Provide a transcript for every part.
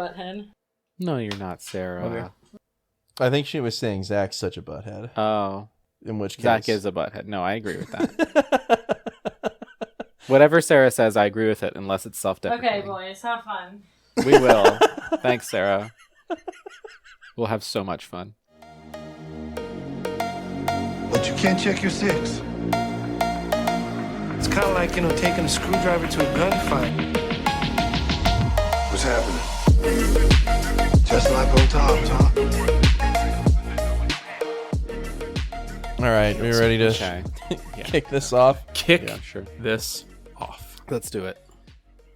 butthead. No, you're not, Sarah. Okay. I think she was saying Zach's such a butthead. Oh. In which case... Zach is a butthead. No, I agree with that. Whatever Sarah says, I agree with it, unless it's self-deprecating. Okay, boys, have fun. We will. Thanks, Sarah. We'll have so much fun. But you can't check your six. It's kind of like, taking a screwdriver to a gunfight. What's happening? Just like on top. All right, we ready to kick this off? Kick this off. Let's do it.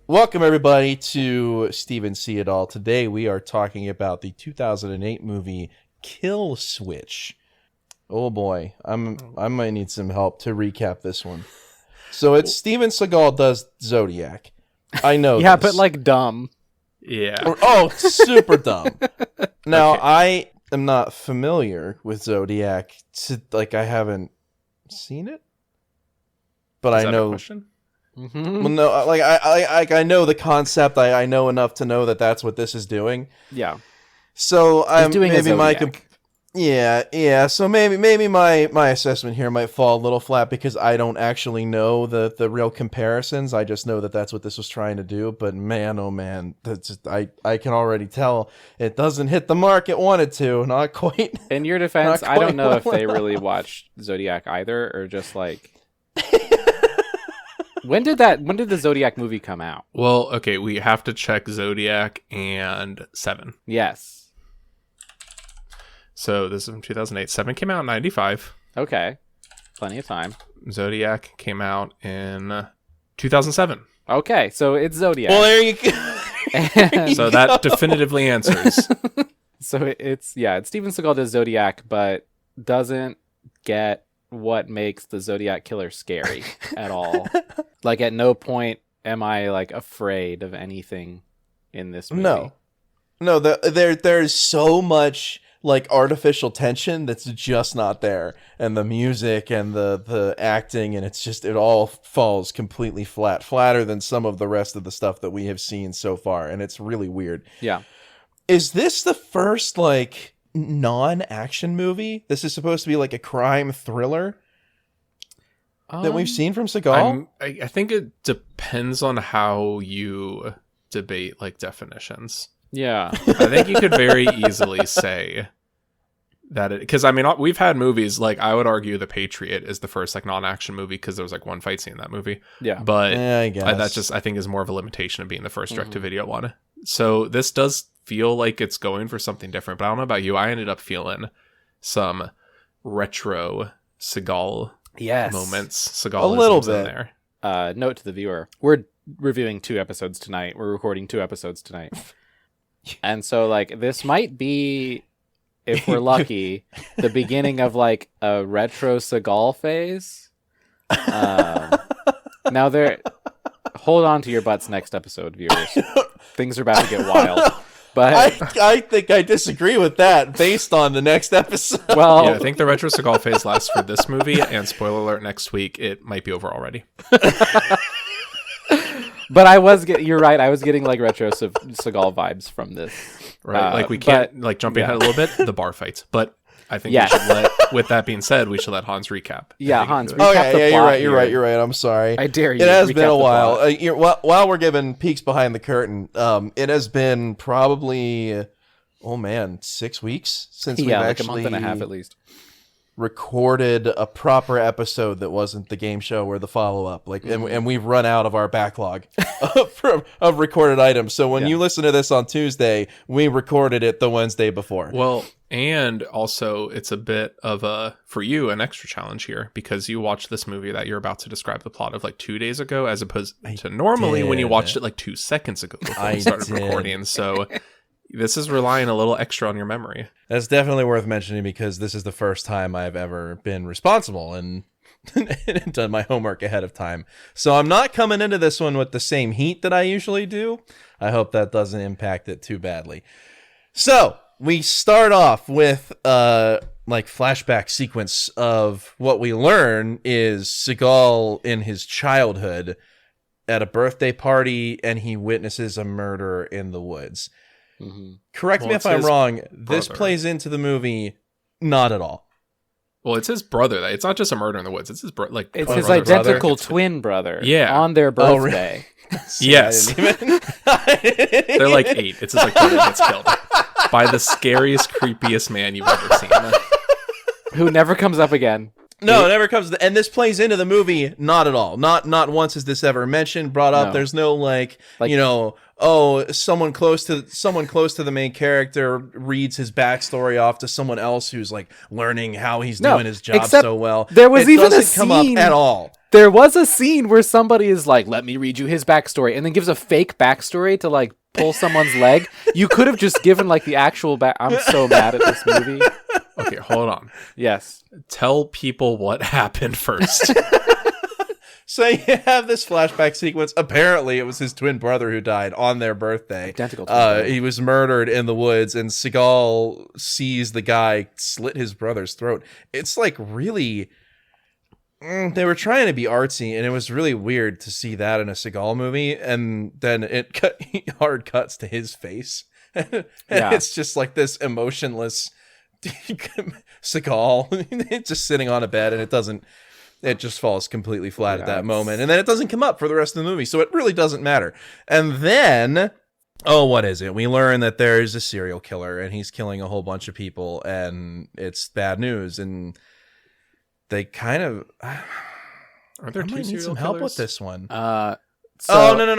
Welcome, everybody, to Steven Seagal. Today, we are talking about the 2008 movie Kill Switch. Oh boy, I might need some help to recap this one. So it's Steven Seagal does Zodiac. I know. Yeah, this. but like dumb. Yeah. Super dumb. Now, I am not familiar with Zodiac. I haven't seen it, but Is I that know. A question? Mm-hmm. Well, no, I know the concept. I know enough to know that that's what this is doing. Yeah. So I'm doing maybe a my Zodiac. So maybe my assessment here might fall a little flat because I don't actually know the real comparisons. I just know that that's what this was trying to do. But man, oh man, I can already tell it doesn't hit the mark it wanted to. Not quite. In your defense, Not I don't quite know if well they enough. really watched Zodiac either, or just like. When did the Zodiac movie come out? Well, okay, we have to check Zodiac and Seven. Yes. So this is from 2008. Seven came out in 95. Okay. Plenty of time. Zodiac came out in 2007. Okay, so it's Zodiac. Well, there you go. So that definitively answers. So it's Steven Seagal does Zodiac, but doesn't get what makes the Zodiac killer scary at all. Like at no point am I like afraid of anything in this movie. No, there's so much like artificial tension that's just not there, and the music and the acting, and it all falls completely flatter than some of the rest of the stuff that we have seen so far, and it's really weird. Yeah. Is this the first like non-action movie? This is supposed to be like a crime thriller that we've seen from Seagal? I think it depends on how you debate like definitions. Yeah. I think you could very easily say that because we've had movies like I would argue The Patriot is the first like non-action movie because there was like one fight scene in that movie. Yeah. But I guess that just I think is more of a limitation of being the first direct-to-video one. So this does feel like it's going for something different. But I don't know about you. I ended up feeling some retro Seagal moments. Seagal a little in bit. there. Note to the viewer: we're reviewing 2 episodes tonight. We're recording 2 episodes tonight, and so like this might be, if we're lucky, the beginning of like a retro Seagal phase. Now hold on to your butts next episode, viewers. Things are about to get wild. But I think I disagree with that based on the next episode. well, Yeah, I think the retro Seagal phase lasts for this movie, and spoiler alert, next week it might be over already. but you're right. I was getting like retro Seagal vibes from this. Right, like we can't like jumping ahead a little bit. The bar fights, but I think we should with that being said, we should let Hans recap. Yeah, Hans. Oh recap the yeah, plot you're here. right. I'm sorry. I dare you. It has recap been a the while. plot. While we're giving peeks behind the curtain, it has been probably 6 weeks since we've like actually a month and a half at least. recorded a proper episode that wasn't the game show or the follow-up. And we've run out of our backlog of recorded items. So when you listen to this on Tuesday, we recorded it the Wednesday before. Well, and also it's a bit of for you, an extra challenge here because you watched this movie that you're about to describe the plot of like 2 days ago, as opposed to normally when you watched it like 2 seconds ago before we started recording. So this is relying a little extra on your memory. That's definitely worth mentioning because this is the first time I've ever been responsible and done my homework ahead of time. So I'm not coming into this one with the same heat that I usually do. I hope that doesn't impact it too badly. So we start off with flashback sequence of what we learn is Seagal in his childhood at a birthday party, and he witnesses a murder in the woods. Correct me if I'm wrong. This brother. plays into the movie not at all. Well, it's his brother. It's not just a murder in the woods. It's his brother. It's his identical twin brother. Yeah. On their birthday. Yes. They're like 8. It's his like brother that gets killed by the scariest, creepiest man you've ever seen. Who never comes up again. No, it never comes. And this plays into the movie not at all. Not once is this ever mentioned, brought up. No. There's no like someone close to the main character reads his backstory off to someone else who's like learning how he's doing his job so well. There was even a doesn't come up scene at all. There was a scene where somebody is like, "Let me read you his backstory," and then gives a fake backstory to like pull someone's leg. You could have just given like the actual back. I'm so mad at this movie. Okay, hold on. Yes. Tell people what happened first. So you have this flashback sequence. Apparently, it was his twin brother who died on their birthday. Identical twin brother. He was murdered in the woods, and Seagal sees the guy slit his brother's throat. It's like really... they were trying to be artsy, and it was really weird to see that in a Seagal movie, and then hard cuts to his face. And it's just like this emotionless Seagal just sitting on a bed, and it just falls completely flat at that moment. And then it doesn't come up for the rest of the movie, so it really doesn't matter. And then, what is it? We learn that there's a serial killer, and he's killing a whole bunch of people, and it's bad news, and they kind of... Are there two need serial some killers? help with this one. No,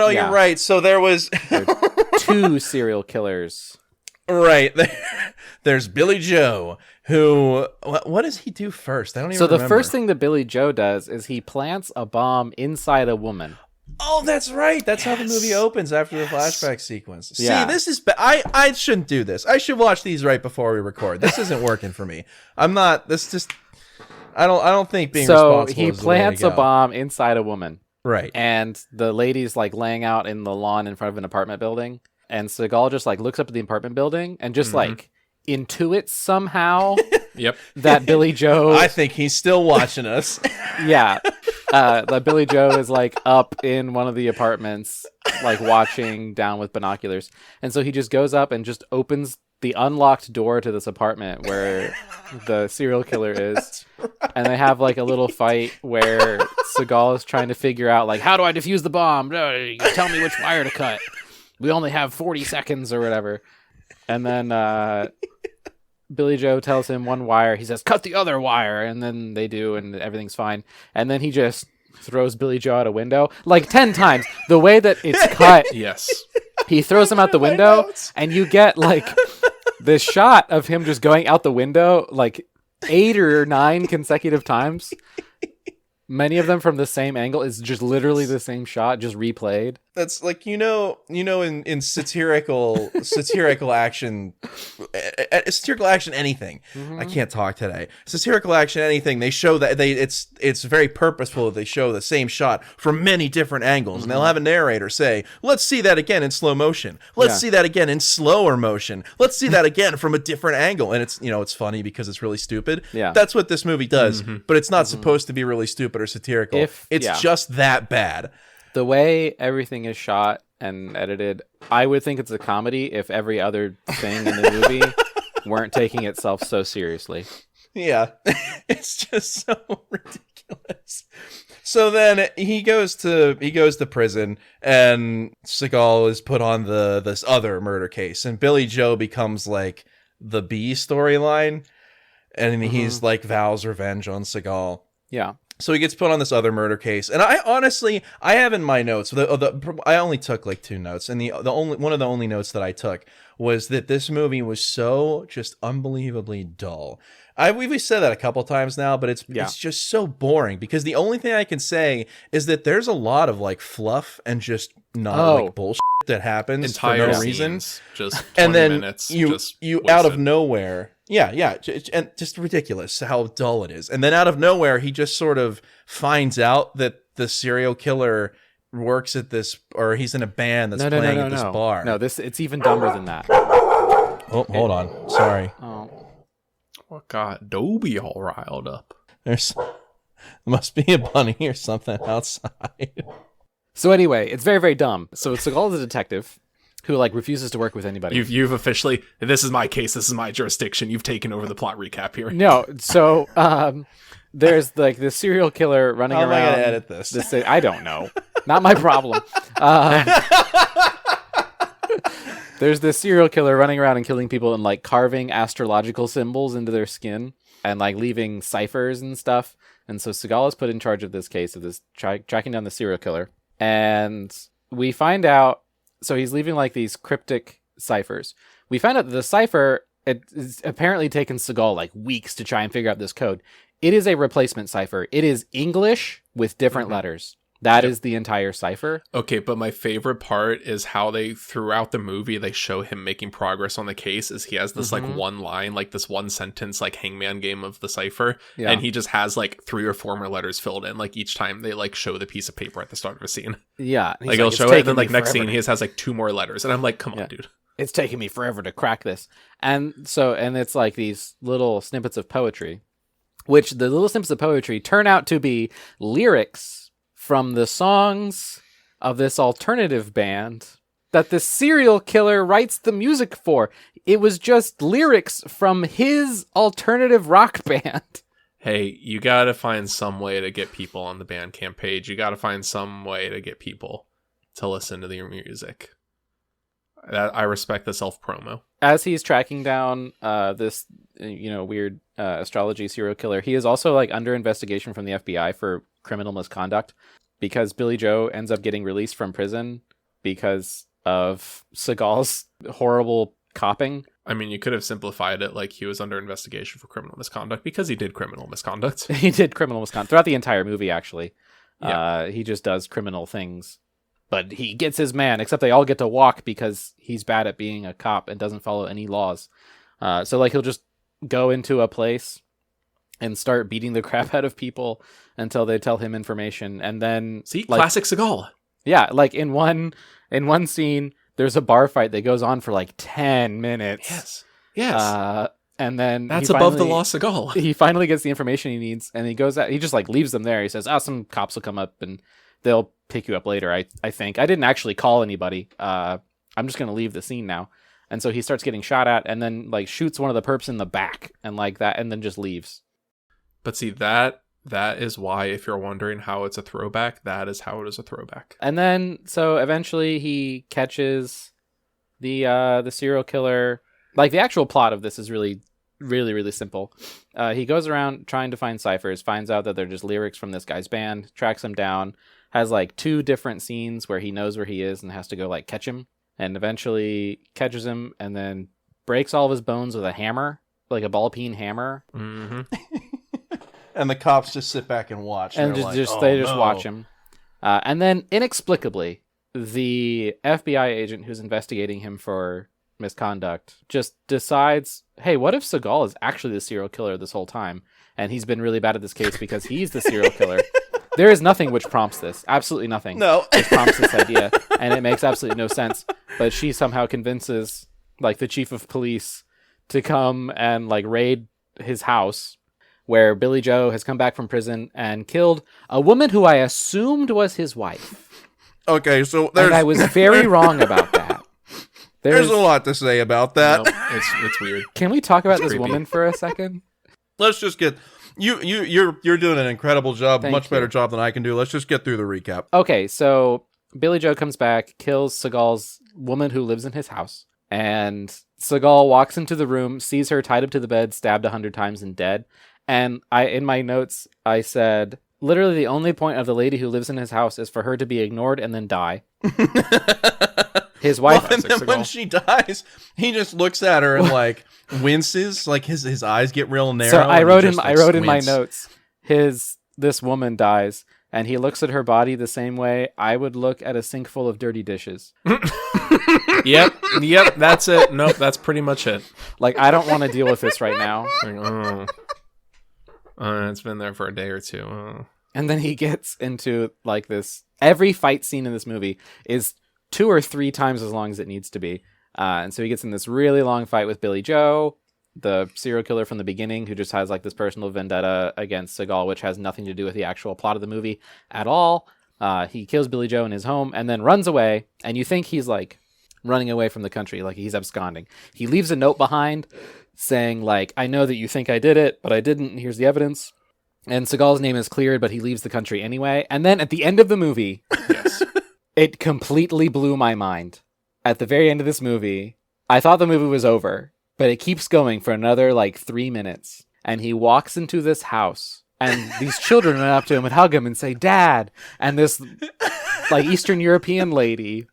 You're right. So there was... 2 serial killers. Right. There's Billy Joe, who... What does he do first? I don't even remember. So the first thing that Billy Joe does is he plants a bomb inside a woman. Oh, that's right. That's how the movie opens after the flashback sequence. Yeah. See, this is... I shouldn't do this. I should watch these right before we record. This isn't working for me. I'm not... This just... I don't think being responsible So he is the way to plants a go. bomb inside a woman. Right. And the lady's like laying out in the lawn in front of an apartment building. And Seagal just like looks up at the apartment building and just like intuits somehow Yep. that Billy Joe... I think he's still watching us. Yeah. That Billy Joe is like up in one of the apartments, like watching down with binoculars. And so he just goes up and just opens the unlocked door to this apartment where the serial killer is. And they have like a little fight where Seagal is trying to figure out like, how do I defuse the bomb? Tell me which wire to cut. We only have 40 seconds or whatever. And then Billy Joe tells him one wire. He says, cut the other wire. And then they do, and everything's fine. And then he just throws Billy Joe out a window like 10 times. The way that it's cut, Yes. he throws him out the window, and you get like this shot of him just going out the window like 8 or 9 consecutive times. Many of them from the same angle. It's just literally the same shot, just replayed. That's like in satirical action, satirical action anything. I can't talk today. Satirical action anything. They show that it's very purposeful. They show the same shot from many different angles, and they'll have a narrator say, "Let's see that again in slow motion. Let's see that again in slower motion. Let's see that again from a different angle." And it's funny because it's really stupid. Yeah, that's what this movie does. But it's not supposed to be really stupid or satirical. It's just that bad. The way everything is shot and edited, I would think it's a comedy if every other thing in the movie weren't taking itself so seriously. Yeah, it's just so ridiculous. So then he goes to prison, and Seagal is put on this other murder case, and Billy Joe becomes like the B storyline, and he's like vows revenge on Seagal. Yeah. So he gets put on this other murder case, and I honestly have in my notes. I only took like 2 notes, and one of the only notes that I took was that this movie was so just unbelievably dull. We've said that a couple times now, but it's just so boring because the only thing I can say is that there's a lot of like fluff and just like bullshit that happens entire for no reason. Just 20 and then minutes. you out of nowhere. Yeah, and just ridiculous how dull it is. And then out of nowhere, he just sort of finds out that the serial killer works at this, or he's in a band that's playing at this bar. No, it's even dumber than that. Oh, hold on. Sorry. Oh. What got Dobie all riled up? There must be a bunny or something outside. So anyway, it's very, very dumb. So Seagal is a detective, who like refuses to work with anybody. You've officially, this is my case, this is my jurisdiction. You've taken over the plot recap here. No, so there's like this serial killer running around. How am I gonna edit this? I don't know. Not my problem. There's this serial killer running around and killing people and like carving astrological symbols into their skin and like leaving ciphers and stuff. And so Seagal is put in charge of this case of this tracking down the serial killer. And we find out, so he's leaving like these cryptic ciphers. We find out that the cipher, it's apparently taken Seagal like weeks to try and figure out this code. It is a replacement cipher. It is English with different letters. That is the entire cipher. Okay, but my favorite part is how they, throughout the movie, they show him making progress on the case is he has this like one line, like this one sentence, like hangman game of the cipher. Yeah. And he just has like 3 or 4 more letters filled in, like each time they like show the piece of paper at the start of a scene. Yeah. Like he'll show it and then like next scene he has like 2 more letters. And I'm like, come on, dude. It's taking me forever to crack this. And it's like these little snippets of poetry, which the little snippets of poetry turn out to be lyrics from the songs of this alternative band that the serial killer writes the music for. It was just lyrics from his alternative rock band. Hey, you gotta find some way to get people on the Bandcamp page. You gotta find some way to get people to listen to your music. I respect the self-promo. As he's tracking down this weird astrology serial killer, he is also like under investigation from the FBI for criminal misconduct because Billy Joe ends up getting released from prison because of Seagal's horrible copping. I mean, you could have simplified it like he was under investigation for criminal misconduct because he did criminal misconduct. He did criminal misconduct throughout the entire movie, actually. Yeah. He just does criminal things. But he gets his man, except they all get to walk because he's bad at being a cop and doesn't follow any laws. So like he'll just go into a place and start beating the crap out of people until they tell him information. And then classic Seagal. Yeah, like in one scene, there's a bar fight that goes on for like 10 minutes. Yes. And then that's above the law, Seagal. He finally gets the information he needs, and he goes out. He just like leaves them there. He says, some cops will come up and they'll pick you up later. I think I didn't actually call anybody. I'm just gonna leave the scene now. And so he starts getting shot at, and then like shoots one of the perps in the back, and like that, and then just leaves. But see, that is why, if you're wondering how it's a throwback, that is how it is a throwback. And then so eventually he catches the serial killer. Like the actual plot of this is really, really, really simple. He goes around trying to find ciphers, finds out that they're just lyrics from this guy's band, tracks him down, has like 2 different scenes where he knows where he is and has to go like catch him, and eventually catches him and then breaks all of his bones with a hammer, like a ball peen hammer. Mm-hmm. And the cops just sit back and watch. And they just watch him. And then inexplicably, the FBI agent who's investigating him for misconduct just decides, hey, what if Seagal is actually the serial killer this whole time? And he's been really bad at this case because he's the serial killer. There is nothing which prompts this. Absolutely nothing. No. Which prompts this idea. And it makes absolutely no sense. But she somehow convinces like the chief of police to come and like raid his house where Billy Joe has come back from prison and killed a woman who I assumed was his wife. Okay, so and I was very wrong about that. There's a lot to say about that. No, it's weird. Can we talk about this creepy. woman for a second? Let's just get you're doing an incredible job, Thank much you. better job than I can do. Let's just get through the recap. Okay, so Billy Joe comes back, kills Seagal's woman who lives in his house, and Seagal walks into the room, sees her tied up to the bed, stabbed 100 times and dead. And in my notes, I said, literally the only point of the lady who lives in his house is for her to be ignored and then die. His wife, and then when she dies, he just looks at her and like winces, like his eyes get real narrow. So I wrote in my squints. notes, this woman dies, and he looks at her body the same way I would look at a sink full of dirty dishes. Yep, that's it. Nope, that's pretty much it. Like, I don't want to deal with this right now. It's been there for a day or 2. And then he gets into like this. Every fight scene in this movie is 2 or 3 times as long as it needs to be. And so he gets in this really long fight with Billy Joe, the serial killer from the beginning, who just has like this personal vendetta against Seagal, which has nothing to do with the actual plot of the movie at all. He kills Billy Joe in his home and then runs away. And you think he's like running away from the country, like he's absconding. He leaves a note behind saying, like, I know that you think I did it, but I didn't. Here's the evidence. And Seagal's name is cleared, but he leaves the country anyway. And then at the end of the movie, Yes. it completely blew my mind. At the very end of this movie, I thought the movie was over, but it keeps going for another, like, 3 minutes. And he walks into this house, and these children run up to him and hug him and say, Dad! And this, like, Eastern European lady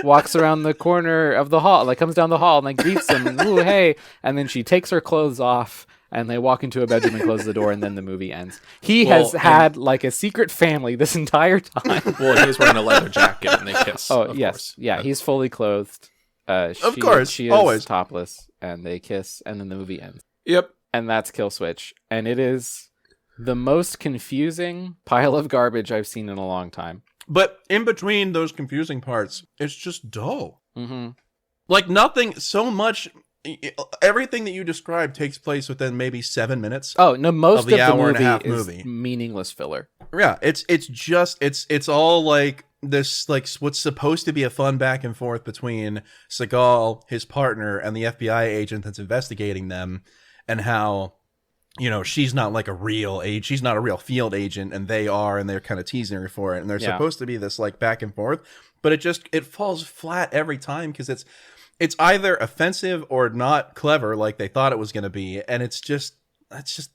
walks around the corner of the hall, like, comes down the hall and, like, greets him, and, ooh, hey! And then she takes her clothes off, and they walk into a bedroom and close the door, and then the movie ends. He has had, like, a secret family this entire time. Well, he's wearing a leather jacket and they kiss. Oh, of yes. course. Yeah, he's fully clothed. Of course, she is always topless, and they kiss, and then the movie ends. Yep. And that's Kill Switch. And it is the most confusing pile of garbage I've seen in a long time. But in between those confusing parts, it's just dull. Mm-hmm. Like nothing, so much. Everything that you described takes place within maybe 7 minutes. Oh, no, most Of the hour and a movie half is movie. meaningless filler. Yeah, it's all like this, like what's supposed to be a fun back and forth between Seagal, his partner, and the FBI agent that's investigating them, and how, you know, she's not like a real she's not a real field agent, and they are, and they're kind of teasing her for it, and they're supposed to be this like back and forth, but it falls flat every time because it's either offensive or not clever like they thought it was going to be, and it's just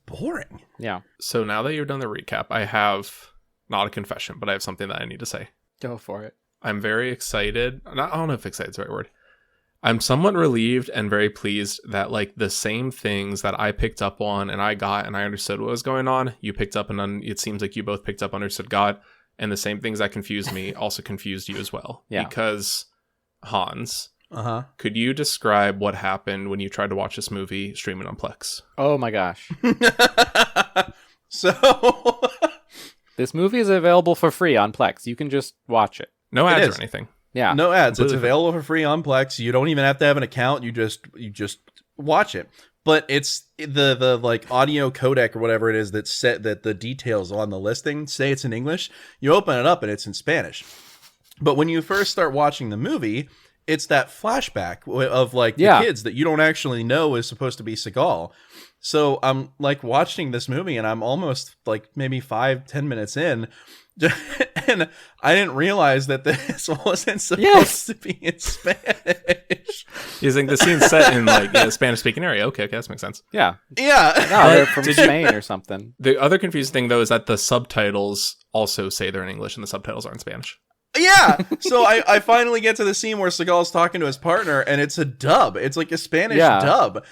boring. Yeah. So now that you've done the recap, I have not a confession, but I have something that I need to say. Go for it. I'm very excited. I don't know if excited is the right word. I'm somewhat relieved and very pleased that like the same things that I picked up on and I got and I understood what was going on, you picked up and it seems like you both picked up, understood, got, and the same things that confused me also confused you as well. Yeah. Because Hans, could you describe what happened when you tried to watch this movie streaming on Plex? Oh my gosh. So This movie is available for free on Plex. You can just watch it. No It ads is. or anything. Yeah. no ads. It's Completely. available for free on Plex. You don't even have to have an account. You just watch it. But it's the like audio codec or whatever it is that's set that the details on the listing say it's in English. You open it up and it's in Spanish. But when you first start watching the movie, it's that flashback of like the kids that you don't actually know is supposed to be Seagal. So I'm like watching this movie and I'm almost like maybe 5-10 minutes in, and I didn't realize that this wasn't supposed to be in Spanish. You think the scene's set in like a Spanish speaking area? Okay, that makes sense. Yeah. Yeah. No, they're from Spain or something. The other confusing thing though is that the subtitles also say they're in English and the subtitles are in Spanish. Yeah. So I finally get to the scene where Seagal's talking to his partner and it's a dub. It's like a Spanish dub.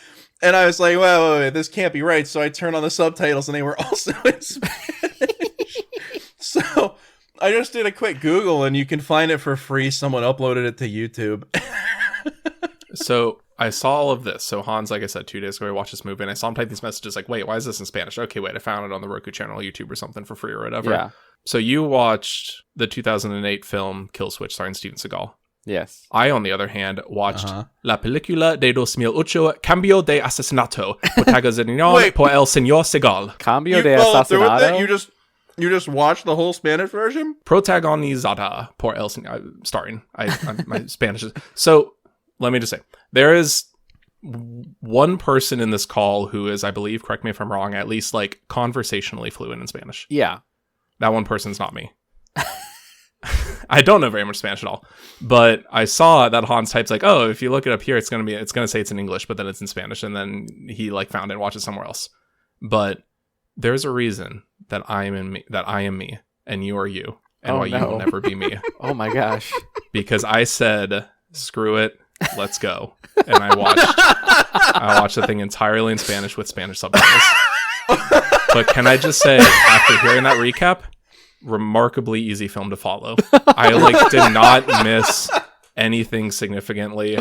And I was like, wait, this can't be right. So I turned on the subtitles and they were also in Spanish. So I just did a quick Google and you can find it for free. Someone uploaded it to YouTube. So I saw all of this. So Hans, like I said, 2 days ago, I watched this movie and I saw him type these messages like, wait, why is this in Spanish? Okay, wait, I found it on the Roku channel, YouTube or something for free or whatever. Yeah. So you watched the 2008 film Kill Switch starring Steven Seagal. Yes. I, on the other hand, watched La Película de 2008, Cambio de Asesinato, protagonizada por el señor Seagal. Cambio You de followed through with Assassinato? it? You just watched the whole Spanish version? Protagonizada por el señor... starring. My Spanish is... So, let me just say, there is one person in this call who is, I believe, correct me if I'm wrong, at least like conversationally fluent in Spanish. Yeah. That one person's not me. I don't know very much Spanish at all, but I saw that Hans types like, oh, if you look it up here, it's gonna say it's in English, but then it's in Spanish, and then he like found it and watched it somewhere else. But there's a reason that I am me, and you are you, and why you will never be me. Oh my gosh. Because I said, screw it, let's go, and I watched the thing entirely in Spanish with Spanish subtitles. But can I just say, after hearing that recap, remarkably easy film to follow. I did not miss anything significantly.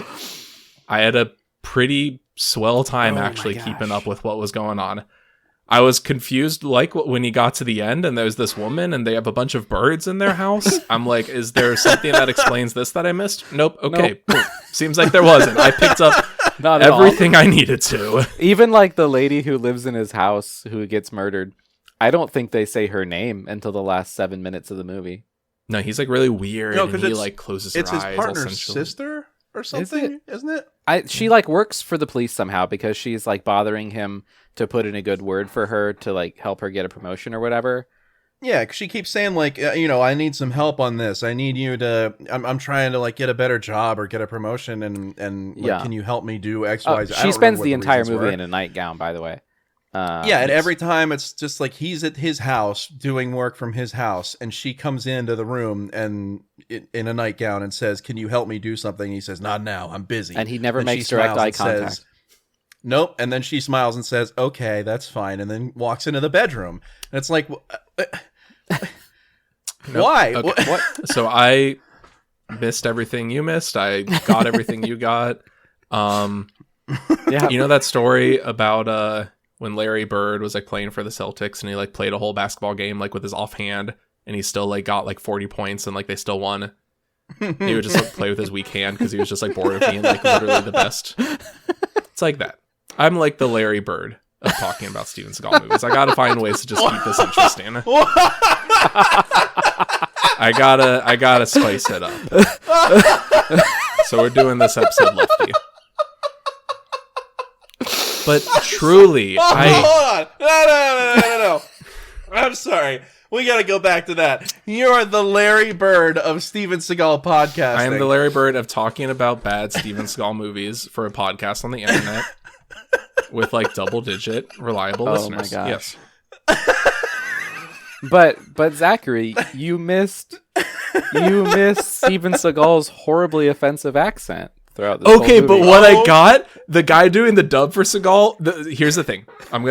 I had a pretty swell time keeping up with what was going on. I was confused when he got to the end and there's this woman and they have a bunch of birds in their house. I'm like, is there something that explains this that I missed? Nope. Okay. Nope. Seems like there wasn't. I picked up everything I needed to. Even like the lady who lives in his house who gets murdered, I don't think they say her name until the last 7 minutes of the movie. No, he's like really weird. No, and he like closes her eyes. It's his partner's sister? or something, isn't it? She like works for the police somehow because she's like bothering him to put in a good word for her to like help her get a promotion or whatever. Yeah, 'cause she keeps saying like, I need some help on this. I need you to. I'm trying to like get a better job or get a promotion, and like, can you help me do X, Y, Z? She spends the entire movie in a nightgown, by the way. And every time it's just like he's at his house doing work from his house, and she comes into the room and in a nightgown and says, "Can you help me do something?" He says, "Not now, I'm busy." And he never makes direct eye contact. Says, nope. And then she smiles and says, "Okay, that's fine," and then walks into the bedroom. And it's like, why? Okay. What? So I missed everything you missed. I got everything you got. Yeah. You know that story about when Larry Bird was like playing for the Celtics and he like played a whole basketball game like with his offhand and he still like got like 40 points and like they still won. He would just like play with his weak hand because he was just like bored of being like literally the best. It's like that. I'm like the Larry Bird of talking about Steven Seagal movies. I gotta find ways to just keep this interesting. I gotta spice it up. So we're doing this episode lefty. But truly, hold on. No. I'm sorry. We got to go back to that. You're the Larry Bird of Steven Seagal podcasting. I am the Larry Bird of talking about bad Steven Seagal movies for a podcast on the internet with like double-digit reliable listeners. My gosh. Yes. But Zachary, you missed Steven Seagal's horribly offensive accent throughout this Okay, whole but movie. what I got, the guy doing the dub for Seagal, here's the thing. I'm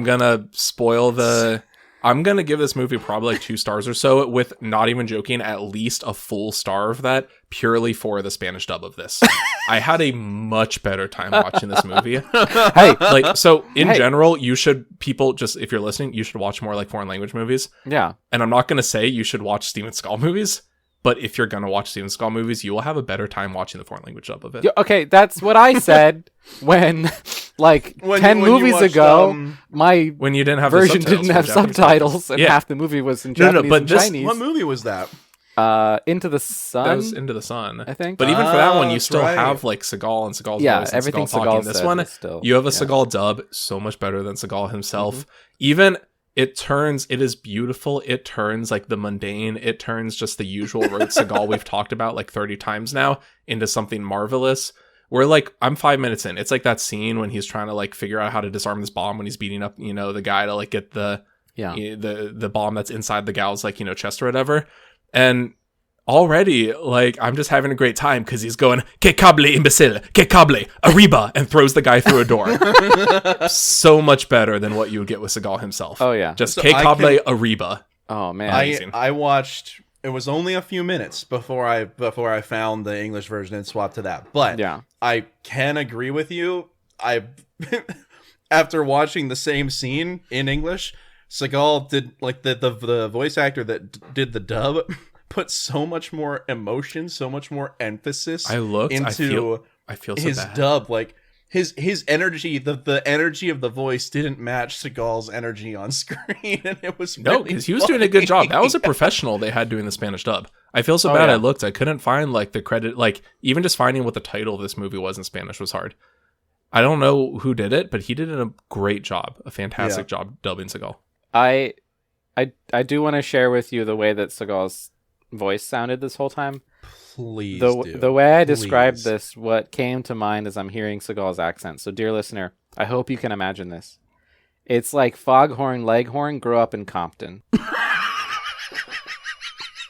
gonna spoil the... I'm gonna give this movie probably like 2 stars or so, with not even joking, at least a full star of that, purely for the Spanish dub of this. I had a much better time watching this movie. Hey, Like, so in general, people just, if you're listening, you should watch more like foreign language movies. yeah. And I'm not gonna say you should watch Steven Seagal movies, but if you're gonna watch Steven Seagal movies, you will have a better time watching the foreign language dub of it. Okay, that's what I said when, like, 10 movies watched, ago, my When you didn't have version the didn't have Japanese subtitles, and Yeah. half the movie was in No, Japanese but and this- Chinese. What movie was that? Into the Sun, That was Into the Sun, I think. But even for that one, you that's still right. have like Seagal and Seagal's Yeah, voice and everything Seagal talking. Seagal This says one, is still- you have a yeah. Seagal dub so much better than Seagal himself. Even it is beautiful. It turns like the mundane. It turns just the usual road Seagal we've talked about like 30 times now into something marvelous. Where like I'm 5 minutes in. It's like that scene when he's trying to like figure out how to disarm this bomb when he's beating up, the guy to like get the bomb that's inside the gal's like, chest or whatever. And already, like, I'm just having a great time because he's going, "Que cable, imbecile! Que cable! Arriba!" and throws the guy through a door. So much better than what you would get with Seagal himself. Oh, yeah. Just So que I cable, arriba. Oh, man. Amazing. I watched. It was only a few minutes before I found the English version and swapped to that. But Yeah. I can agree with you. After watching the same scene in English, Seagal did like the voice actor that did the dub put so much more emotion, so much more emphasis into I feel so his bad. dub. Like his energy, the energy of the voice didn't match Seagal's energy on screen, and it was No, really because he was doing a good job. That was a professional they had doing the Spanish dub. I feel so bad. yeah. I looked. I couldn't find like the credit. Like even just finding what the title of this movie was in Spanish was hard. I don't know who did it, but he did a great job, a fantastic job dubbing Seagal. I do want to share with you the way that Seagal's voice sounded this whole time. Please The way I described Please. this, what came to mind as I'm hearing Seagal's accent. So, dear listener, I hope you can imagine this. It's like Foghorn Leghorn grew up in Compton.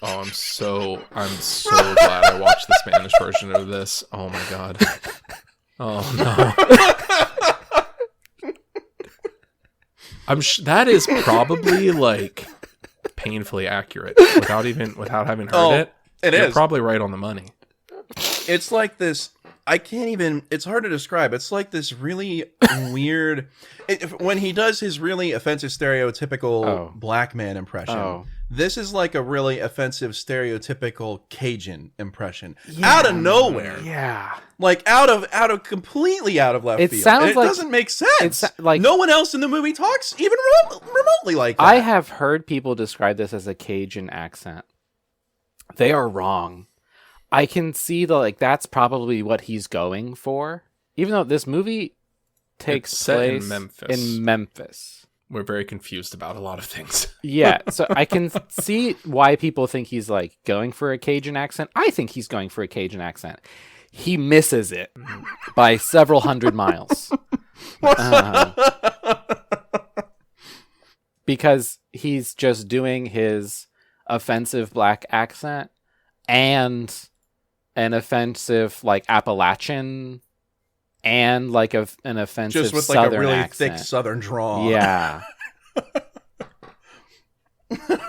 Oh, I'm so glad I watched the Spanish version of this. Oh my god. Oh no. That is probably like painfully accurate without having heard it. You're is. probably right on the money. It's like this. I can't even. It's hard to describe. It's like this really weird. When he does his really offensive stereotypical black man impression, this is like a really offensive stereotypical Cajun impression out of nowhere. Yeah. Like out of completely out of left It field. sounds And it like- doesn't make sense. it's like- no one else in the movie talks even remotely like that. I have heard people describe this as a Cajun accent. They are wrong. I can see that's probably what he's going for. Even though this movie takes It's set place in Memphis. In Memphis. We're very confused about a lot of things. Yeah, so I can see why people think he's like going for a Cajun accent. I think he's going for a Cajun accent. He misses it by several hundred miles. Because he's just doing his offensive black accent and an offensive like Appalachian and like an offensive just with Southern like a really accent. thick Southern drawl. Yeah.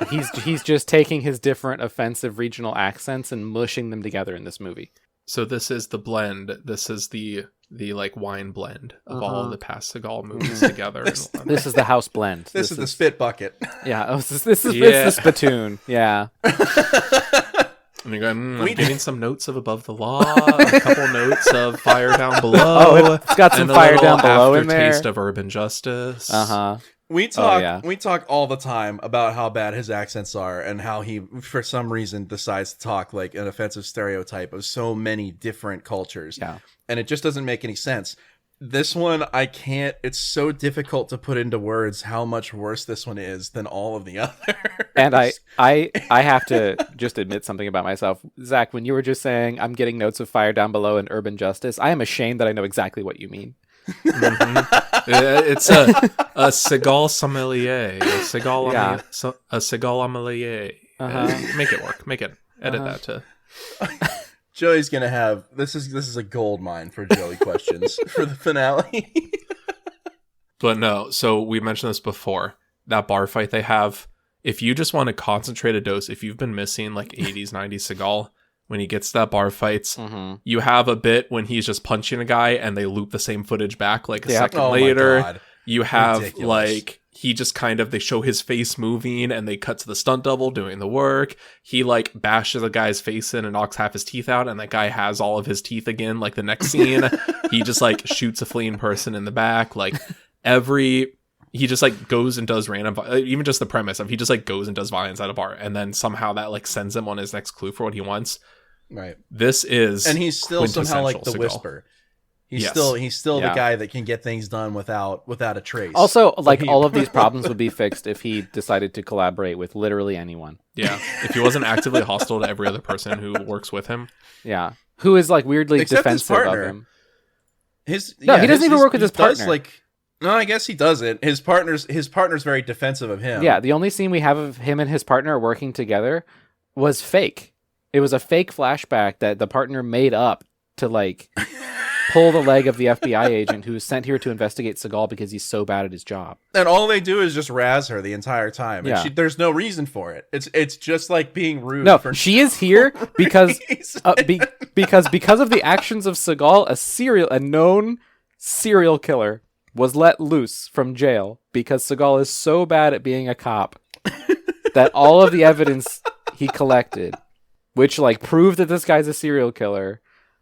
he's just taking his different offensive regional accents and mushing them together in this movie. So this is the blend. This is the like wine blend of all the past Seagal movies together. This is the house blend. This is the spit bucket. Yeah. Oh, this is the spittoon. Yeah. And you're going, I'm getting some notes of Above the Law, a couple notes of Fire Down Below. It's got some Fire Down Below in there. Taste of Urban Justice. We talk all the time about how bad his accents are and how he, for some reason, decides to talk like an offensive stereotype of so many different cultures. Yeah. And it just doesn't make any sense. This one, I can't. It's so difficult to put into words how much worse this one is than all of the others. And I have to just admit something about myself. Zach, when you were just saying, I'm getting notes of Fire Down Below and Urban Justice, I am ashamed that I know exactly what you mean. It's a Seagal sommelier. A Seagal sommelier. Make it work. Make it. Edit that to... Joey's gonna have this is a gold mine for Joey questions for the finale. But no, so we mentioned this before. That bar fight they have, if you just want to concentrate a dose, if you've been missing like 80s, 90s Seagal, when he gets to that bar fights, you have a bit when he's just punching a guy and they loop the same footage back like a second later. My God. You have Ridiculous. like he just kind of, they show his face moving and they cut to the stunt double doing the work. He like bashes a guy's face in and knocks half his teeth out, and that guy has all of his teeth again. Like the next scene, he just like shoots a fleeing person in the back. Like he just like goes and does random, even just the premise of he just like goes and does violence at a bar, and then somehow that like sends him on his next clue for what he wants. Right. This is, and he's still somehow like the Seagal. Whisper. He's Yes. still the guy that can get things done without a trace. Also, like all of these problems would be fixed if he decided to collaborate with literally anyone. Yeah, if he wasn't actively hostile to every other person who works with him. Yeah, who is like weirdly Except defensive his of partner. him. He doesn't even work with his partner. No, I guess he doesn't. His partner's very defensive of him. Yeah, the only scene we have of him and his partner working together was fake. It was a fake flashback that the partner made up to like pull the leg of the FBI agent who was sent here to investigate Seagal because he's so bad at his job. And all they do is just razz her the entire time. Yeah. And there's no reason for it. It's just like being rude. No, for she is here because because of the actions of Seagal, a known serial killer was let loose from jail because Seagal is so bad at being a cop that all of the evidence he collected, which like proved that this guy's a serial killer,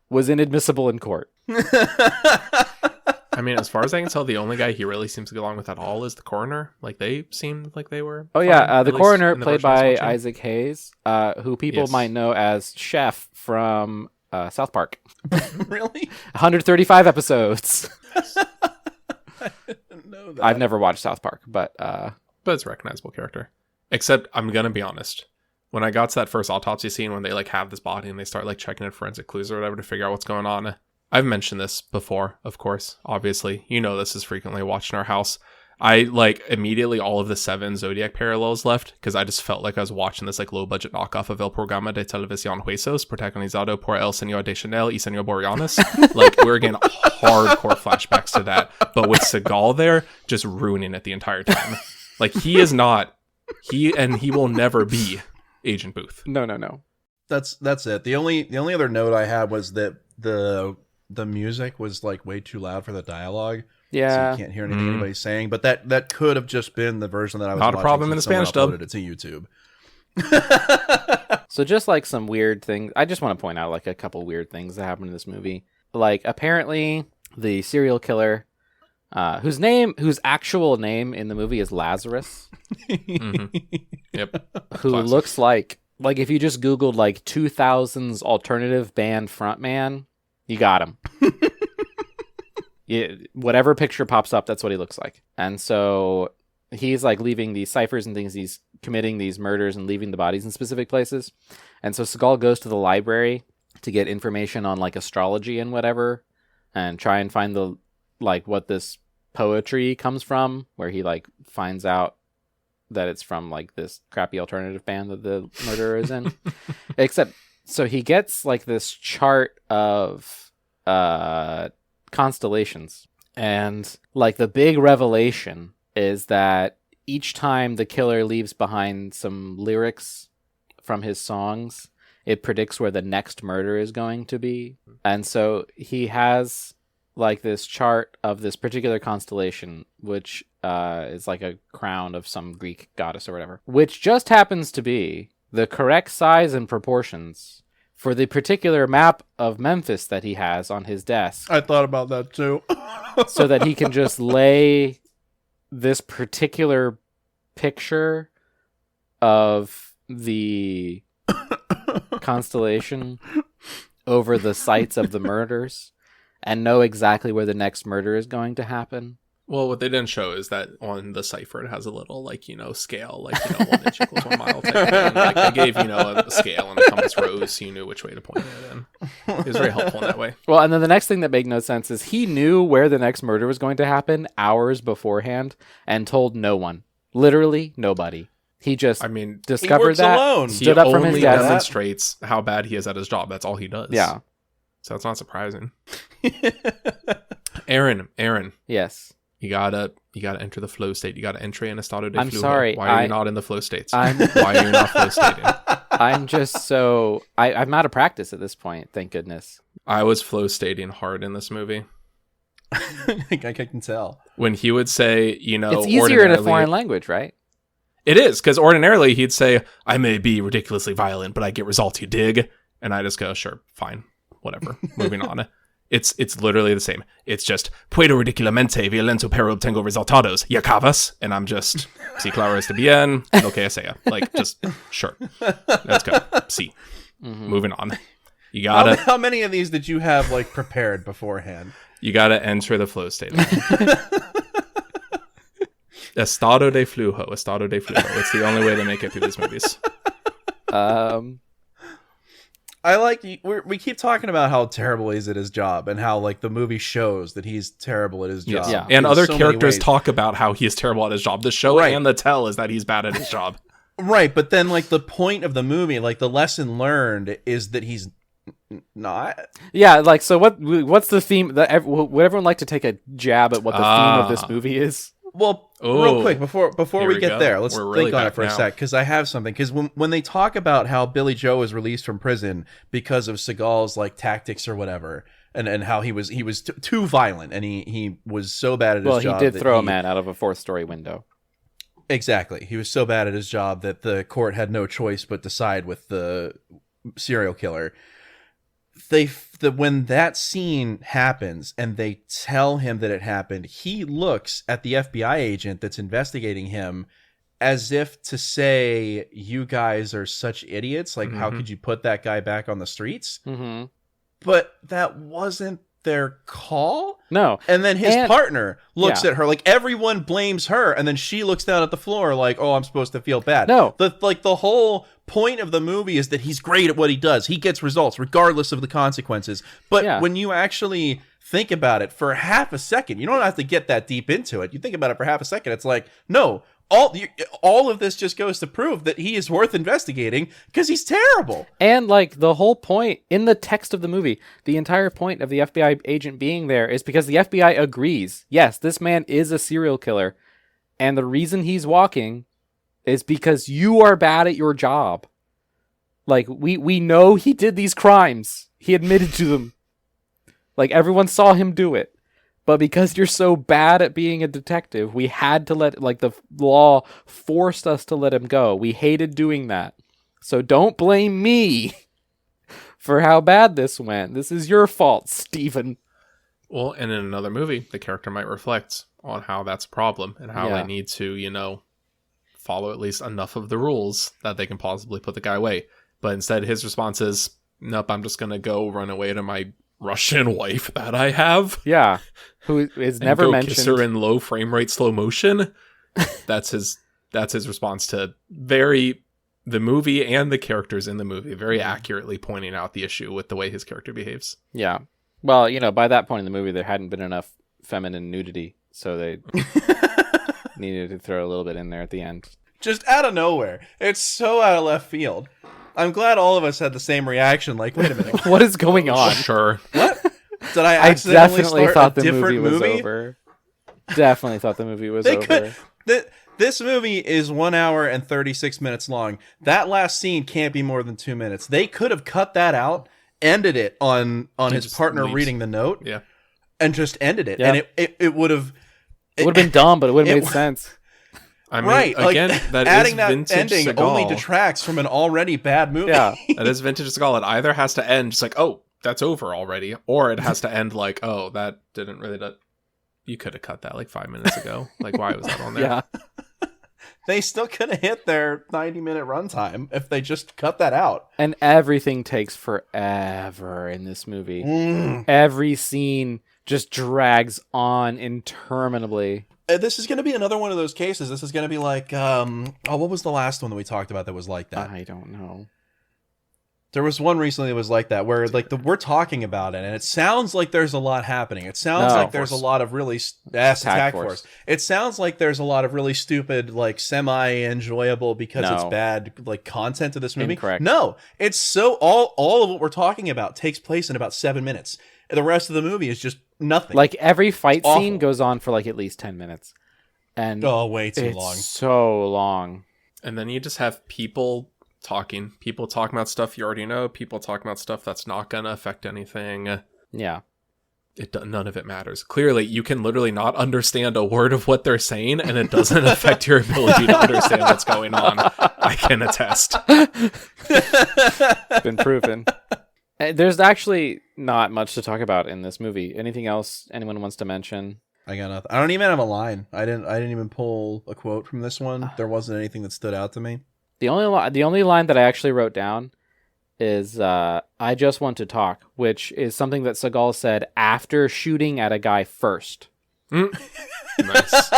was inadmissible in court. I mean, as far as I can tell, the only guy he really seems to get along with at all is the coroner. Like, they seemed like they were... Oh, fine, yeah, the at least coroner, in the played version I was by watching. Isaac Hayes, who people Yes. might know as Chef from South Park. Really? 135 episodes. I didn't know that. I've never watched South Park, but... But it's a recognizable character. Except, I'm gonna be honest. When I got to that first autopsy scene, when they like have this body and they start like checking in forensic clues or whatever to figure out what's going on, I've mentioned this before, of course, obviously. You know this is frequently watched in our house. I like immediately all of the 7 Zodiac parallels left because I just felt like I was watching this like low budget knockoff of El Programa de Televisión Huesos, protagonizado por El Señor de Chanel y Señor Boreanis. Like, we're getting hardcore flashbacks to that, but with Seagal there, just ruining it the entire time. Like, he is not, he will never be Agent Booth. No. That's it. The only other note I had was that the music was like way too loud for the dialogue. Yeah. So you can't hear anything anybody's saying. But that could have just been the version that I was Not a watching problem in since the Spanish dub. someone uploaded it to YouTube. So just like some weird things, I just want to point out like a couple weird things that happened in this movie. Like apparently the serial killer, whose actual name in the movie is Lazarus, Mm-hmm. Yep. who Classic. looks like Like, if you just Googled, like, 2000s alternative band frontman, you got him. Whatever picture pops up, that's what he looks like. And so he's, like, leaving these ciphers and things. He's committing these murders and leaving the bodies in specific places. And so Seagal goes to the library to get information on, like, astrology and whatever, and try and find the, like, what this poetry comes from, where he, like, finds out that it's from, like, this crappy alternative band that the murderer is in. Except, so he gets, like, this chart of constellations, and, like, the big revelation is that each time the killer leaves behind some lyrics from his songs, it predicts where the next murder is going to be. And so he has, like, this chart of this particular constellation, which is like a crown of some Greek goddess or whatever, which just happens to be the correct size and proportions for the particular map of Memphis that he has on his desk. I thought about that too. So that he can just lay this particular picture of the constellation over the sites of the murders and know exactly where the next murder is going to happen. Well, what they didn't show is that on the cipher it has a little, like, scale, like, 1 inch equals 1 mile type thing. Like, they gave, a scale and a compass rose so you knew which way to point it in. It was very helpful in that way. Well, and then the next thing that made no sense is he knew where the next murder was going to happen hours beforehand and told no one. Literally nobody. He just discovered that, alone. stood up from his desk. desk. Demonstrates how bad he is at his job. That's all he does. Yeah. So it's not surprising. Aaron. Yes. You gotta enter the flow state. You gotta enter in estado de flujo. I'm sorry. Why are you not in the flow states? Why are you not flow stating? I'm just so... I'm out of practice at this point, thank goodness. I was flow stating hard in this movie. I can tell. When he would say, It's easier in a foreign language, right? It is, because ordinarily he'd say, I may be ridiculously violent, but I get results, you dig? And I just go, sure, fine, whatever, moving on. It's literally the same. It's just, puedo ridiculamente violento pero obtengo resultados, ¿ya acabas? And I'm just, si claro está bien, lo que sea. Like, just, sure, let's go, see. Mm-hmm. Moving on. You gotta... How many of these did you have, like, prepared beforehand? You gotta enter the flow state. Estado de flujo. It's the only way to make it through these movies. I like we keep talking about how terrible he is at his job and how, like, the movie shows that he's terrible at his job. Yes. Yeah. And other characters talk about how he is terrible at his job. The show and the tell is that he's bad at his job. Right, but then, like, the point of the movie, like, the lesson learned is that he's not. Yeah, like, so what's the theme? Would everyone like to take a jab at what the theme of this movie is? Well, real quick, before we get there, let's really think on it for now. a sec, because I have something. Because when they talk about how Billy Joe was released from prison because of Seagal's, like, tactics or whatever, and how he was too violent, and he was so bad at his job. Well, he did throw a man out of a 4th-story window. Exactly. He was so bad at his job that the court had no choice but to side with the serial killer. When that scene happens and they tell him that it happened, he looks at the FBI agent that's investigating him as if to say, you guys are such idiots. Like, how could you put that guy back on the streets? Mm-hmm. But that wasn't their call. No. And then his partner looks at her, like, everyone blames her, and then she looks down at the floor like, oh, I'm supposed to feel bad. No. The whole point of the movie is that he's great at what he does. He gets results regardless of the consequences. But when you actually think about it for half a second, you don't have to get that deep into it. You think about it for half a second, it's like, no, all of this just goes to prove that he is worth investigating because he's terrible. And, like, the whole point in the text of the movie, the entire point of the FBI agent being there is because the FBI agrees, yes, this man is a serial killer, and the reason he's walking is because you are bad at your job. Like, we know he did these crimes. He admitted to them. Like, everyone saw him do it. But because you're so bad at being a detective, we had to the law forced us to let him go. We hated doing that. So don't blame me for how bad this went. This is your fault, Stephen. Well, and in another movie, the character might reflect on how that's a problem and how they need to, follow at least enough of the rules that they can possibly put the guy away. But instead, his response is, nope, I'm just going to go run away to my Russian wife that I have. Yeah. Who is never go mentioned. Kiss her in low frame rate slow motion. That's his response to the movie and the characters in the movie, very accurately pointing out the issue with the way his character behaves. Yeah. Well, by that point in the movie, there hadn't been enough feminine nudity, so they needed to throw a little bit in there at the end. Just out of nowhere. It's so out of left field. I'm glad all of us had the same reaction. Like, wait a minute. What is going on? Sure. What? Did I I accidentally definitely start thought a the movie different was movie? over. Definitely thought the movie was They over. This movie is 1 hour and 36 minutes long. That last scene can't be more than 2 minutes. They could have cut that out, ended it on his partner leaves. reading the note, Yeah. and just ended it. Yeah. And it would have... It would have been dumb, but it would have made sense. I mean, right. again, like, that adding is that vintage ending Seagal. only detracts from an already bad movie. Yeah. That is vintage Seagal. It either has to end just like, oh, that's over already, or it has to end like, oh, that didn't really... You could have cut that like 5 minutes ago. Like, why was that on there? Yeah. They still could have hit their 90-minute runtime if they just cut that out. And everything takes forever in this movie. Every scene just drags on interminably. This is going to be another one of those cases. This is going to be like, what was the last one that we talked about that was like that? I don't know. There was one recently that was like that, where like we're talking about it, and it sounds like there's a lot happening. It sounds like there's a lot of really attack force. It sounds like there's a lot of really stupid, like semi-enjoyable because it's bad, like content to this movie. Incorrect. No, it's so all of what we're talking about takes place in about 7 minutes. The rest of the movie is just nothing. Like every fight Awful. scene goes on for like at least 10 minutes. And way too it's long. so long. And then you just have people talking about stuff you already know, people talking about stuff that's not gonna affect anything. Yeah. None of it matters. Clearly, you can literally not understand a word of what they're saying, and it doesn't affect your ability to understand what's going on. I can attest. Been proven. There's actually not much to talk about in this movie. Anything else anyone wants to mention? I got nothing. I don't even have a line. I didn't even pull a quote from this one. There wasn't anything that stood out to me. The only line that I actually wrote down is I just want to talk, which is something that Seagal said after shooting at a guy first. Nice.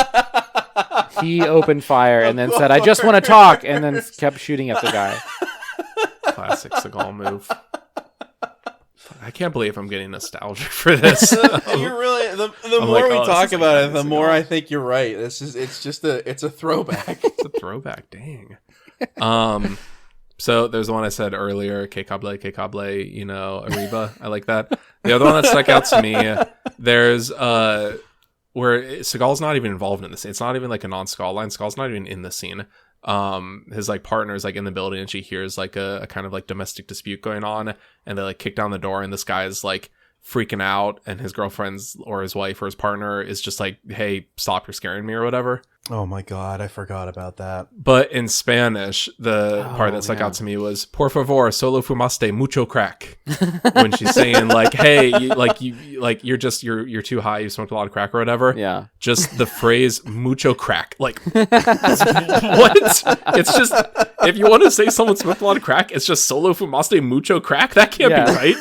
He opened fire and then said, I just want to talk, and then kept shooting at the guy. Classic Seagal move. I can't believe I'm getting nostalgic for this. You're really the more like, we oh, talk this is about like it, the more I think you're right. It's a throwback. It's a throwback, dang. So there's the one I said earlier, Que Cable, Arriba. I like that. The other one that stuck out to me, there's where Seagal's not even involved in this. It's not even like a non-Seagal line. Seagal's not even in the scene. His like partner is like in the building, and she hears like a kind of like domestic dispute going on, and they like kick down the door, and this guy is like freaking out, and his girlfriend's or his wife or his partner is just like, hey, stop, you're scaring me or whatever. Oh my god, I forgot about that. But in Spanish, the part that stuck out to me was "Por favor, solo fumaste mucho crack." When she's saying like, "Hey, you're too high. You smoked a lot of crack or whatever." Yeah. Just the phrase "mucho crack." Like, what? It's just if you want to say someone smoked a lot of crack, it's just "solo fumaste mucho crack." That can't be right.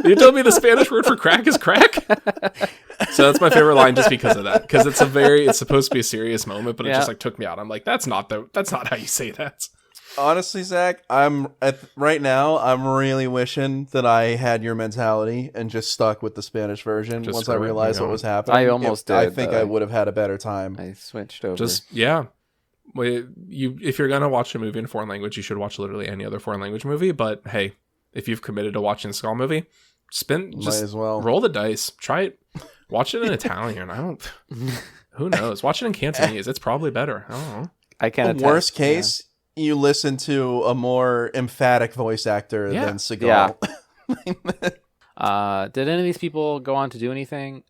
You tell me the Spanish word for crack is crack? So that's my favorite line just because of that. Because it's supposed to be a serious moment, but it just like took me out. I'm like, that's not how you say that. Honestly, Zach, right now I'm really wishing that I had your mentality and just stuck with the Spanish version once I realized what was happening. I almost did. I think I would have had a better time. I switched over. If you're gonna watch a movie in a foreign language, you should watch literally any other foreign language movie. But hey, if you've committed to watching a Seagal movie, Might as well. roll the dice, try it, watch it in Italian. Who knows? Watch it in Cantonese. It's probably better. I don't know. I can't. The worst case, you listen to a more emphatic voice actor than Seagal. Yeah. Did any of these people go on to do anything?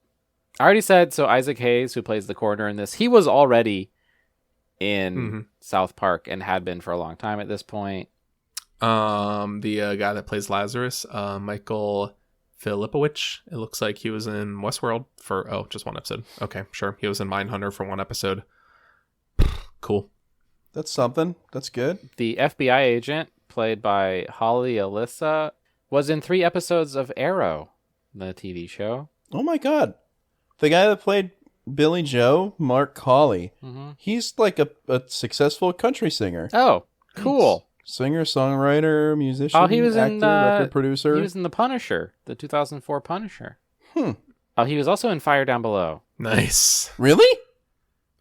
I already said, so Isaac Hayes, who plays the coroner in this, he was already in South Park and had been for a long time at this point. The guy that plays Lazarus, Michael Filipowicz, it looks like he was in Westworld for just one episode. Okay, sure. He was in Mindhunter for one episode. Cool. That's something. That's good. The FBI agent, played by Holly Alyssa, was in 3 episodes of Arrow, the TV show. Oh my god. The guy that played Billy Joe, Mark Hawley, he's like a successful country singer. Oh, cool. Singer, songwriter, musician, He was actor, record producer. He was in The Punisher, the 2004 Punisher. Oh, he was also in Fire Down Below. Nice. Really?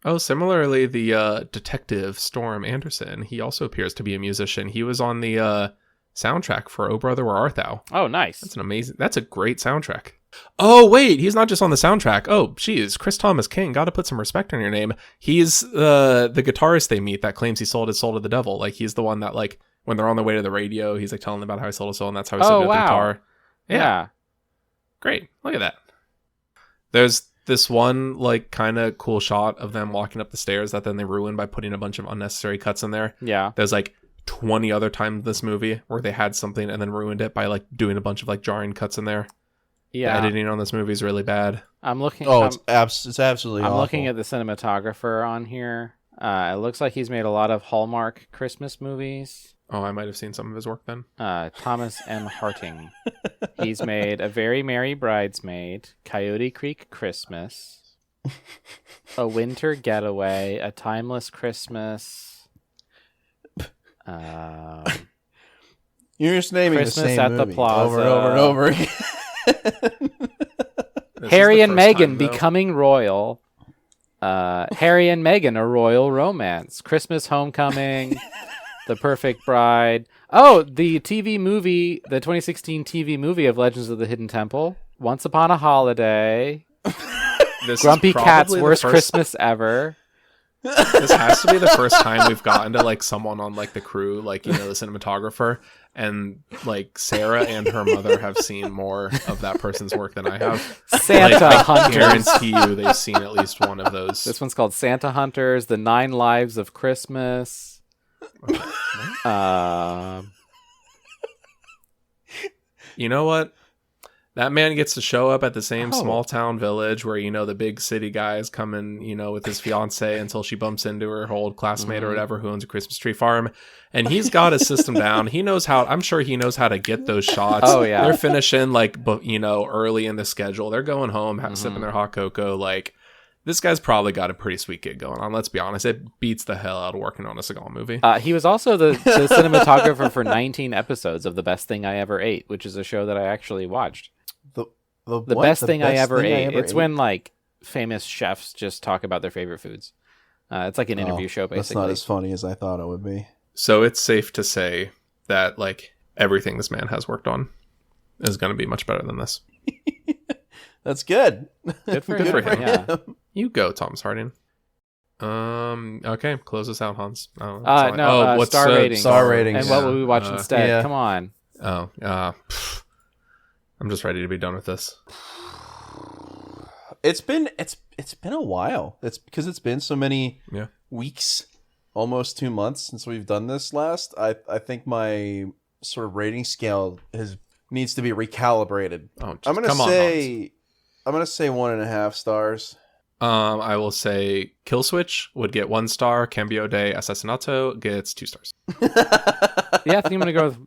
Oh, similarly, the detective Storm Anderson, he also appears to be a musician. He was on the soundtrack for Oh Brother, Where Art Thou? Oh, nice. That's a great soundtrack. Oh, wait, he's not just on the soundtrack. Oh, geez, Chris Thomas King, gotta put some respect on your name. He's the guitarist they meet that claims he sold his soul to the devil. Like, he's the one that, like, when they're on their way to the radio, he's, like, telling them about how he sold his soul, and that's how he sold the guitar. Yeah. Great. Look at that. There's this one, like, kind of cool shot of them walking up the stairs that then they ruin by putting a bunch of unnecessary cuts in there. Yeah. There's, like, 20 other times in this movie where they had something and then ruined it by, like, doing a bunch of, like, jarring cuts in there. Yeah. The editing on this movie is really bad. I'm looking. It's absolutely awful. I'm looking at the cinematographer on here. It looks like he's made a lot of Hallmark Christmas movies. Oh, I might have seen some of his work then. Thomas M. Harting. He's made A Very Merry Bridesmaid, Coyote Creek Christmas, A Winter Getaway, A Timeless Christmas. You're just naming Christmas the same at the movie Plaza. over and over and over again. Harry and Meghan Becoming Royal. Harry and Meghan, A Royal Romance. Christmas Homecoming. The Perfect Bride. Oh, the TV movie, the 2016 TV movie of Legends of the Hidden Temple. Once Upon a Holiday. Grumpy Cat's Worst Christmas Ever. This has to be the first time we've gotten to, like, someone on, like, the crew, like, you know, the cinematographer, and, like, Sarah and her mother have seen more of that person's work than I have. Santa Hunters. I guarantee you they've seen at least one of those. This one's called Santa Hunters, The 9 Lives of Christmas. You know what? That man gets to show up at the same small town village where, you know, the big city guy is coming, you know, with his fiance until she bumps into her old classmate or whatever who owns a Christmas tree farm. And he's got his system down. I'm sure he knows how to get those shots. Oh, yeah. They're finishing, like, you know, early in the schedule. They're going home, sipping their hot cocoa. Like, this guy's probably got a pretty sweet gig going on. Let's be honest. It beats the hell out of working on a Seagal movie. He was also the cinematographer for 19 episodes of The Best Thing I Ever Ate, which is a show that I actually watched. The best thing I ever ate. It's when, like, famous chefs just talk about their favorite foods. It's like an interview show, basically. That's not as funny as I thought it would be. So it's safe to say that, like, everything this man has worked on is going to be much better than this. That's good. Good for him. Yeah. You go, Thomas Harding. Okay, close us out, Hans. What's star ratings? Star ratings. And what will we watch instead? Yeah. Come on. I'm just ready to be done with this. It's been a while. It's because it's been so many weeks, almost 2 months since we've done this last. I think my sort of rating scale needs to be recalibrated. I'm gonna say 1.5 stars. I will say Kill Switch would get 1 star. Cambio de Assassinato gets 2 stars. Yeah, I think I'm gonna go with.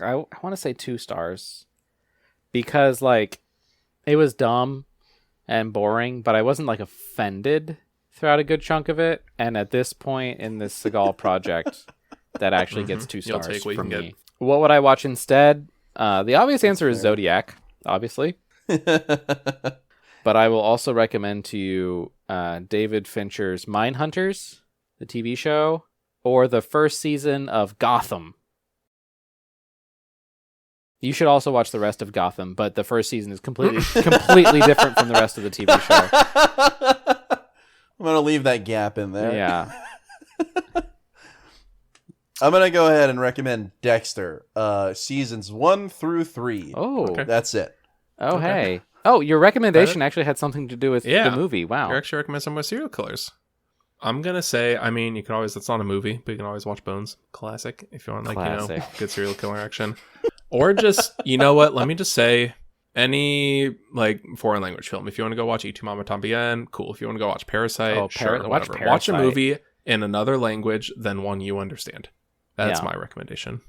I want to say 2 stars because, like, it was dumb and boring, but I wasn't, like, offended throughout a good chunk of it. And at this point in this Seagal project, that actually gets 2 stars You'll take what you from can me. get. What would I watch instead? The obvious answer is Zodiac, obviously. But I will also recommend to you David Fincher's Mindhunters, the TV show, or the first season of Gotham. You should also watch the rest of Gotham, but the first season is completely different from the rest of the TV show. I'm going to leave that gap in there. Yeah. I'm going to go ahead and recommend Dexter, seasons 1 through 3. Oh. Okay. That's it. Oh, Okay. hey. Oh, your recommendation actually had something to do with the movie. Wow. You actually recommend some more serial killers. I'm going to say, I mean, you can always, it's not a movie, but you can always watch Bones. Classic. If you want, like, Classic. you know, good serial killer action. Or just, you know what, let me just say, any, like, foreign language film. If you want to go watch Y Tu Mamá También, cool. If you want to go watch Parasite, sure, watch whatever. Watch a Parasite. movie in another language than one you understand. That's Yeah. my recommendation.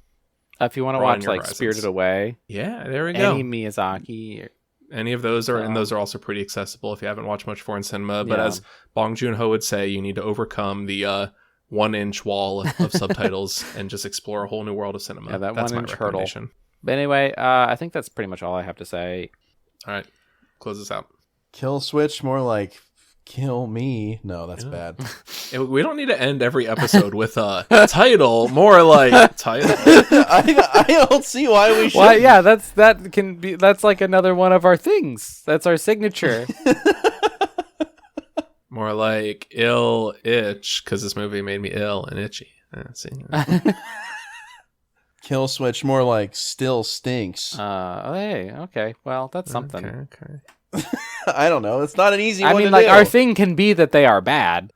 If you want to Broaden watch your like horizons. Spirited Away, Yeah, there we go. any Miyazaki, Any of those are, and Yeah. those are also pretty accessible if you haven't watched much foreign cinema. But Yeah. as Bong Joon-ho would say, you need to overcome the 1-inch wall of subtitles and just explore a whole new world of cinema. Yeah, that That's my 1-inch hurdle. recommendation. But anyway, I think that's pretty much all I have to say. All right, close this out. Kill switch, more like kill me. No, that's bad. We don't need to end every episode with a title, more like title. I don't see why we should. Well, yeah, that's like another one of our things. That's our signature. More like ill itch, because this movie made me ill and itchy. See? Kill switch, more like still stinks. Hey, okay. Well, that's something. Okay. I don't know. It's not an easy I one mean, to like, do. our thing can be that they are bad.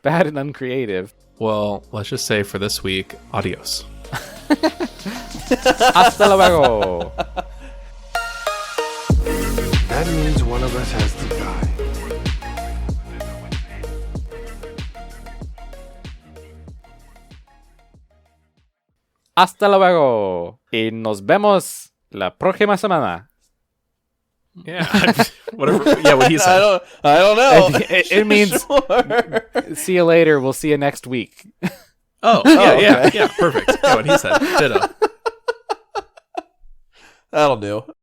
Bad and uncreative. Well, let's just say for this week, adios. Hasta luego. That means one of us has to die. Hasta luego. Y nos vemos la próxima semana. Yeah, whatever. Yeah, what he said. I don't know. It means Sure. see you later. We'll see you next week. Oh, yeah, okay. yeah, perfect. Yeah, what he said. Ditto. That'll do.